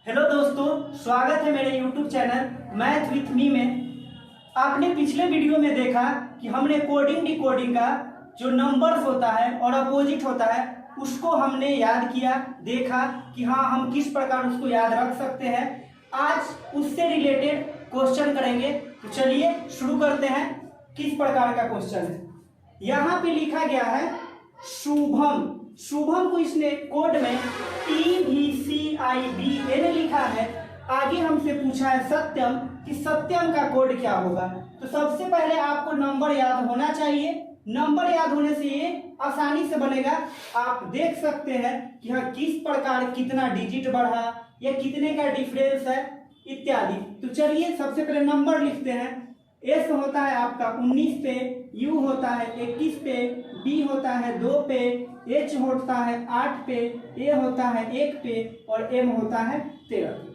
Hello दोस्तों, स्वागत है मेरे YouTube channel math with me में। आपने पिछले वीडियो में देखा कि हमने कोडिंग डिकोडिंग का जो नंबर्स होता है और अपोजिट होता है उसको हमने याद किया, देखा कि हाँ हम किस प्रकार उसको याद रख सकते हैं। आज उससे रिलेटेड क्वेश्चन करेंगे, तो चलिए शुरू करते हैं। किस प्रकार का क्वेश्चन है, यहाँ पे लिखा गया है शुभम। शुभम को इसने कोड में TVCIBN लिखा है। आगे हमसे पूछा है सत्यम कि सत्यम का कोड क्या होगा। तो सबसे पहले आपको नंबर याद होना चाहिए। नंबर याद होने से ये आसानी से बनेगा। आप देख सकते हैं कि हाँ किस प्रकार कितना डिजिट बढ़ा या कितने का डिफरेंस है इत्यादि। तो चलिए सबसे पहले नंबर लिखते हैं। S होता है आपका 19 पे, U होता है 21 पे, B होता है 2 पे, H होता है 8 पे, A होता है 1 पे और M होता है 13 पे।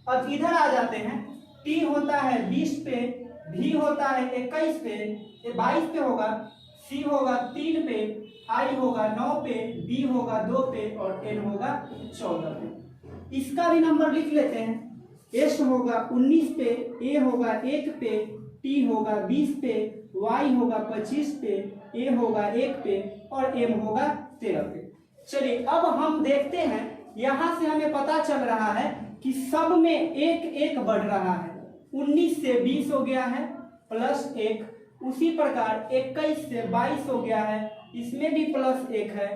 अब इधर आ जाते हैं। T होता है 20 पे, V होता है 21 पे, ये 22 पे होगा, C होगा 3 पे, I होगा 9 पे, B होगा 2 पे और N होगा 14 पे। इसका भी नंबर लिख लेते हैं। S होगा 19 पे, A होगा 1 पे, T होगा 20 पे, Y होगा 25 पे, A होगा 1 पे और M होगा 13 पे। चलिए अब हम देखते हैं, यहाँ से हमें पता चल रहा है कि सब में एक एक बढ़ रहा है। 19 से 20 हो गया है प्लस 1, उसी प्रकार 21 से 22 हो गया है, इसमें भी प्लस 1 है।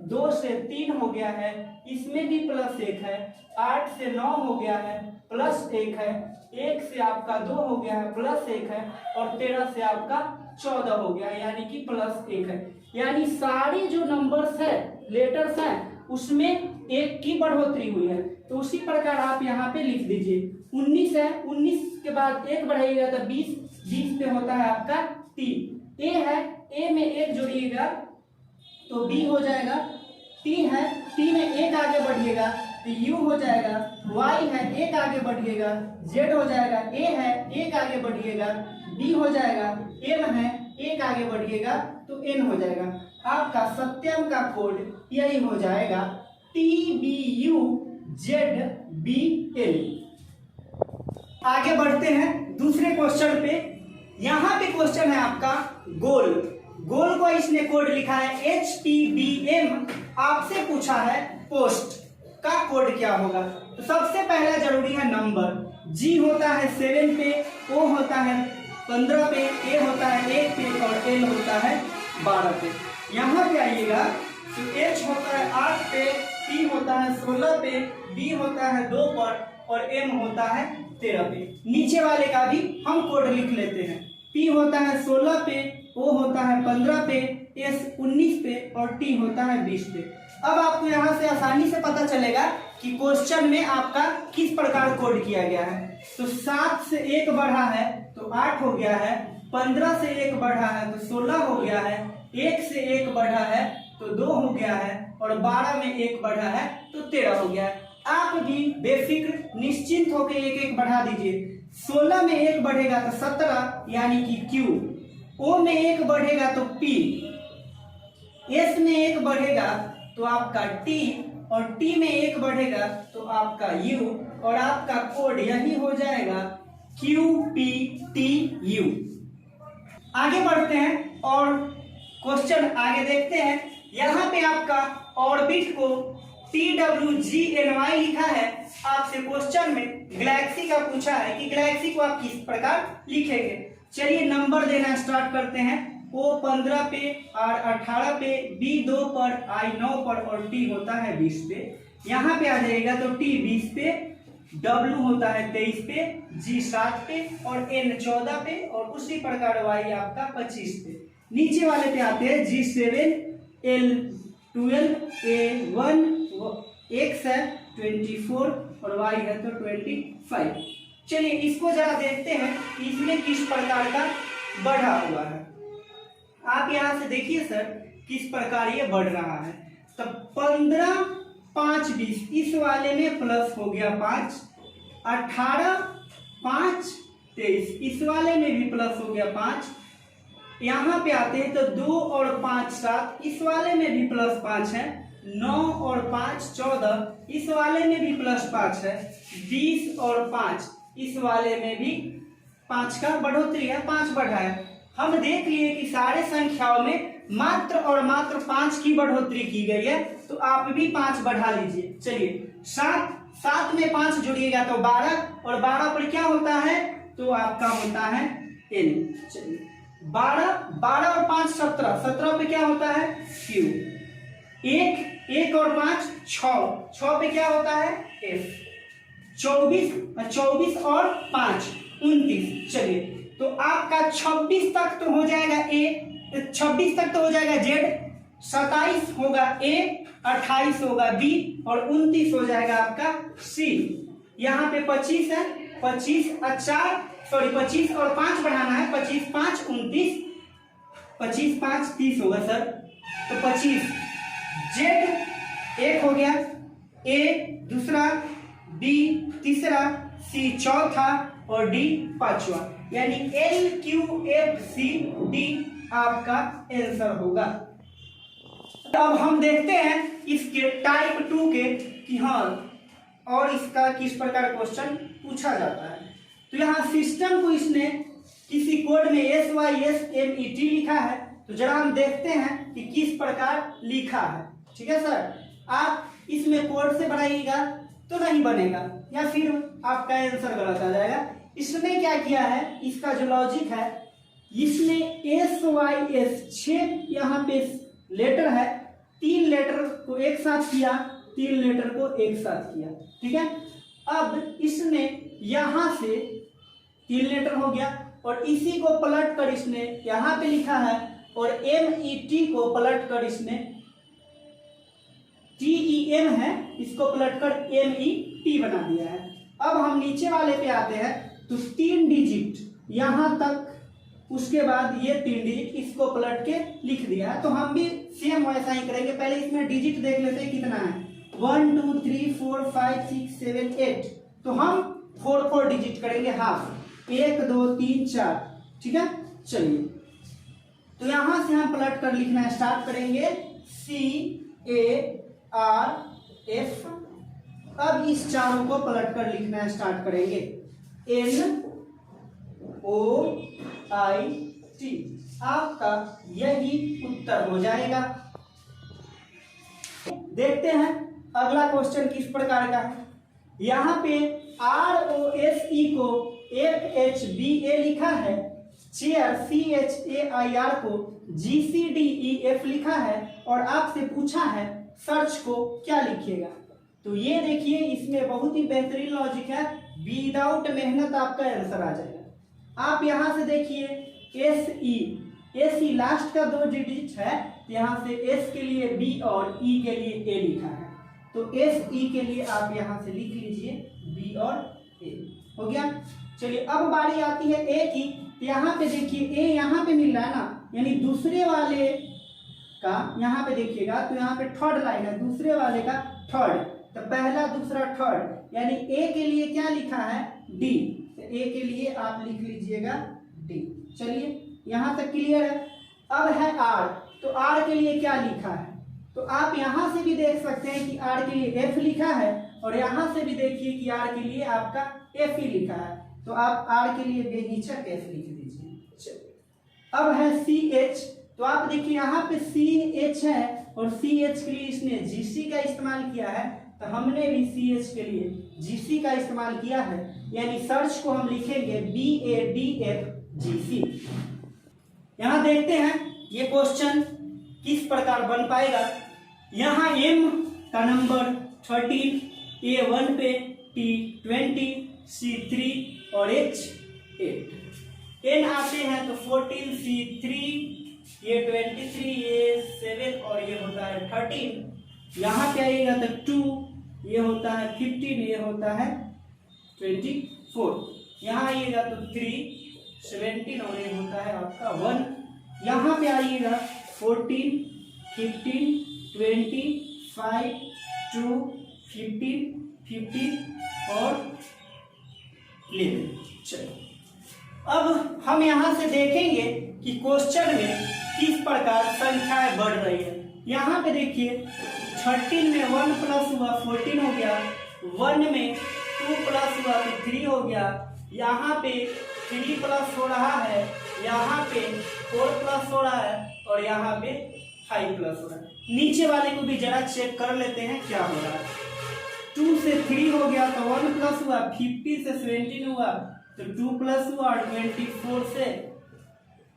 2 से 3 हो गया है, इसमें भी प्लस 1 है। 8 से 9 हो गया है, प्लस 1 है। 1 से आपका 2 हो गया है, प्लस 1 है और 13 से आपका 14 हो गया यानी कि प्लस 1 है। यानी सारे जो नंबर्स है, लेटर्स हैं, उसमें एक की बढ़ोतरी हुई है। तो उसी प्रकार आप यहाँ पे लिख दीजिए। 19 है, 19 के बाद 1 बढ़ाइएगा तो 20, 20 पे होता है आपका 3। A है, A में 1 जोड़िएगा तो B हो जाएगा। T है, T में 1 आगे बढ़िएगा तो U हो जाएगा। Y है, 1 आगे बढ़िएगा, Z हो जाएगा। A है, 1 आगे बढ़िएगा, B हो जाएगा। M है, 1 आगे बढ़िएगा तो N हो जाएगा। आपका सत्यम का कोड यही हो जाएगा TBUZBL। आगे बढ़ते हैं दूसरे क्वेश्चन पे। यहाँ पे क्वेश्चन है आपका गोल। गोल को इसने कोड लिखा है HTBM। आपसे पूछा है पोस्ट का कोड क्या होगा। तो सबसे पहला जरूरी है नंबर। G होता है 7 पे, O होता है 15 पे, A होता है 1 पे और L होता है 12 पे। यहाँ पे आइएगा तो H होता है 8 पे, T होता है 16 पे, B होता है 2 पर और M होता है 13 पे। नीचे वाले का भी हम कोड लिख लेते हैं। P होता है 16 पे, O होता है 15 पे, S 19 पे और T होता है 20 पे। अब आपको यहाँ से आसानी से पता चलेगा कि क्वेश्चन में आपका किस प्रकार कोड किया गया है। तो 7 से 1 बढ़ा है तो 8 हो गया है, 15 से 1 बढ़ा है तो 16 हो गया है, 1 से 1 बढ़ा है तो 2 हो गया है और 12 में 1 बढ़ा है तो 13 हो गया है। आप भी बेफिक्र निश्चिंत होकर एक एक बढ़ा दीजिए। 16 में 1 बढ़ेगा तो 17 यानी कि Q, O में 1 बढ़ेगा तो P, S में 1 बढ़ेगा तो आपका T और T में 1 बढ़ेगा तो आपका U और आपका कोड यही हो जाएगा QPTU। आगे बढ़ते हैं और क्वेश्चन आगे देखते हैं। यहाँ पे आपका ऑर्बिट को TWGNY लिखा है। आपसे क्वेश्चन में गैलेक्सी का पूछा है कि गैलेक्सी को आप किस प्रकार लिखेंगे। चलिए नंबर देना स्टार्ट करते हैं। O 15 पे, R 18 पे, B 2 पर, I 9 पर और T होता है 20 पे। यहाँ पे आ जाएगा तो T 20 पे, W होता है 23 पे, G 7 पे और N 14 पे और उसी प्रकार Y आपका 25 पे। नीचे वाले पे आते हैं G 7, L 12, A 1, X है 24 और Y है तो 25। चलिए इसको जरा देखते हैं कि इसमें किस प्रकार का बढ़ा हुआ है। आप यहाँ से देखिए सर किस प्रकार ये बढ़ रहा है। तो 15 5 20, इस वाले में प्लस हो गया 5, 18 5 23, इस वाले में भी प्लस हो गया 5। यहाँ पे आते हैं तो 2 और 5 7, इस वाले में भी प्लस 5 है 9 और 5 14, इस वाले में भी +5 है। 20 और 5, इस वाले में भी 5 का बढ़ोतरी है, 5 बढ़ा है। हम देख लिए कि सारे संख्याओं में मात्र और मात्र 5 की बढ़ोतरी की गई है, तो आप भी 5 बढ़ा लीजिए। चलिए 7 में 5 जुड़िएगा तो 12, और 12 पर क्या होता है, तो आपका होता है n। चलिए 12 और 5 17, 17 पे क्या होता है q। 1 और 5 6 पे क्या होता है f। 24 और 5 29। चलिए तो आपका 26 तक तो हो जाएगा a, 26 तक तो हो जाएगा z, 27 होगा a, 28 होगा b, और 29 हो जाएगा आपका c। यहाँ पे 25 है, 25 और 5 बढ़ाना है, 25 5 29, 25 5 30 होगा सर। तो 25 z एक हो गया, a दूसरा, b तीसरा, c चौथा और d पांचवा, यानी L Q F C D आपका आंसर होगा। अब हम देखते हैं इसके टाइप 2 के कि हाँ और इसका किस प्रकार क्वेश्चन पूछा जाता है। तो यहाँ सिस्टम को इसने किसी कोड में SYSMET लिखा है, तो जरा हम देखते हैं कि किस प्रकार लिखा है। ठीक है सर, आप इसमें कोड से बनाइएगा तो नहीं बनेगा, या फिर आपका आंसर गलत आ जाएगा। इसने क्या किया है, इसका जो लॉजिक है, इसने SYS 6 यहाँ पे लेटर है, 3 लेटर को एक साथ किया, 3 लेटर को एक साथ किया। ठीक है, अब इसने यहां से 3 लेटर हो गया, और इसी को पलट कर इसने यहां पे लिखा है, और MET को पलट कर इसने TEM है, इसको पलट कर MET बना दिया है। अब हम नीचे वाले पे आते हैं, तो 3 डिजिट यहां तक, उसके बाद ये 3 डिजिट इसको पलट के लिख दिया है। तो हम भी सेम वैसा ही करेंगे। पहले इसमें डिजिट देख लेते हैं कितना है, 1 2 3 4 5 6 7 8, तो हम 4 डिजिट करेंगे हाफ, 1 2 3 4। ठीक है, चलिए तो यहां से हम पलट कर लिखना स्टार्ट करेंगे, CARF। अब इस चारों को पलट कर लिखना स्टार्ट करेंगे, NOIT। आपका यही उत्तर हो जाएगा। देखते हैं अगला क्वेश्चन किस प्रकार का है। यहाँ पे ROSE को FHBA लिखा है, चेयर CHAIR को GCDEF लिखा है, और आपसे पूछा है सर्च को क्या लिखिएगा। तो ये देखिए इसमें बहुत ही बेहतरीन लॉजिक है, विदाउट मेहनत आपका आंसर आ जाएगा। आप यहां से देखिए SE लास्ट का 2 डिजिट है, तो यहां से S के लिए B और E के लिए A लिखा है, तो SE के लिए आप यहां से लिख लीजिए B और A। हो गया। चलिए अब बारी आती है A की। यहाँ पे देखिए A यहाँ पे मिल रहा है ना, यानी दूसरे वाले का यहाँ पे देखिएगा, तो यहाँ पे थर्ड लाइन है, दूसरे वाले का थर्ड, तो पहला दूसरा थर्ड, यानी A के लिए क्या लिखा है D, तो A के लिए आप लिख लीजिएगा D। चलिए यहाँ तक क्लियर है। अब है R, तो R के लिए क्या लिखा है, तो आप यहाँ से भी देख सकते हैं कि R के लिए F लिखा है, और यहाँ से भी देखिए कि R के लिए आपका F ही लिखा है, तो आप R के लिए बेहिचक F लिख दीजिए। चलिए अब है CH, तो आप देखिए यहाँ पे CH है, और CH के लिए इसने GC का इस्तेमाल किया है, तो हमने भी CH के लिए GC का इस्तेमाल किया है, यानी सर्च को हम लिखेंगे BADFGC। यहाँ देखते हैं ये क्वेश्चन किस प्रकार बन पाएगा। यहाँ M का नंबर 13, A1 पे, T 20, C 3 और H 8, N आते हैं तो 14, C 3, ये 23, ये 7 और ये होता है 13। यहाँ पे आइएगा तो 2, ये होता है 15, ये होता है 24। यहाँ आइएगा तो 3, 17 और ये होता है आपका 1। यहाँ पे आइएगा 14, 15, 20, 5, 2, 15, 15 और 11। चलो अब हम यहाँ से देखेंगे कि क्वेश्चन में किस प्रकार संख्याएं बढ़ रही है। यहाँ पे देखिए 13 में 1 प्लस हुआ 14 हो गया, 1 में 2 प्लस हुआ तो 3 हो गया, यहाँ पे 3 प्लस हो रहा है, यहाँ पे 4 प्लस हो रहा है और यहाँ पे 5 प्लस हो रहा है। नीचे वाले को भी जरा चेक कर लेते हैं क्या हो रहा है। 2 से 3 हो गया तो 1 प्लस हुआ, 50 से 17 हुआ तो 2 प्लस हुआ, 24 से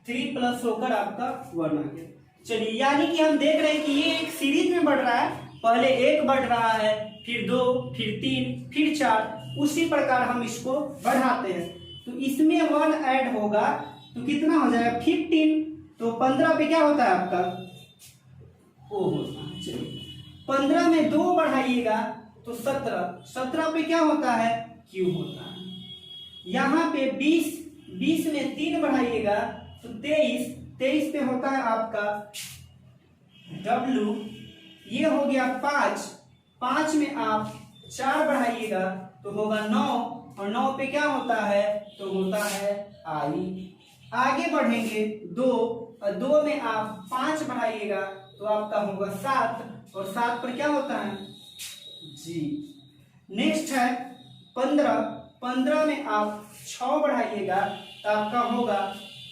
3 प्लस होकर आपका 1 आ गया। चलिए, यानी कि हम देख रहे हैं कि ये एक सीरीज में बढ़ रहा है, पहले 1 बढ़ रहा है, फिर 2, फिर 3, फिर 4, उसी प्रकार हम इसको बढ़ाते हैं। तो इसमें 1 ऐड होगा तो कितना हो जाएगा 15, तो 15 पे क्या होता है आपका ओ होता है। चलिए, 15 में 2 बढ़ाइएगा तो 17, 17 पे क्या होता है क्यू होता है। यहाँ पे 20, 20 में 3 बढ़ाइएगा तो 23, 23 पे होता है आपका W। ये हो गया 5, 5 में आप 4 बढ़ाइएगा तो होगा 9, और 9 पे क्या होता है तो होता है I। आगे बढ़ेंगे 2, और 2 में आप 5 बढ़ाइएगा तो आपका होगा 7, और 7 पर क्या होता है G। नेक्स्ट है 15, 15 में आप 6 बढ़ाइएगा तो आपका होगा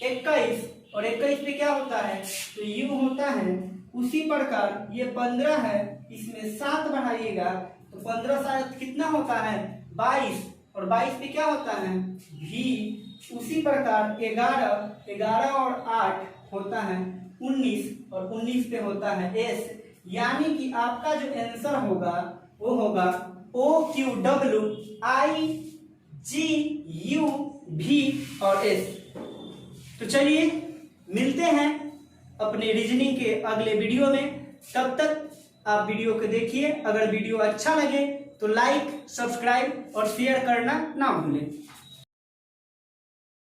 21, और 21 पे क्या होता है तो U होता है। उसी प्रकार ये 15 है, इसमें 7 बढ़ाइएगा तो 15 7 कितना होता है 22, और 22 पे क्या होता है V। उसी प्रकार 11, 11 और 8 होता है 19, और 19 पे होता है S। यानी कि आपका जो आंसर होगा वो होगा OQW IGUV और S। तो चलिए मिलते हैं अपने रीजनिंग के अगले वीडियो में, तब तक आप वीडियो को देखिए। अगर वीडियो अच्छा लगे तो लाइक, सब्सक्राइब और शेयर करना ना भूलें।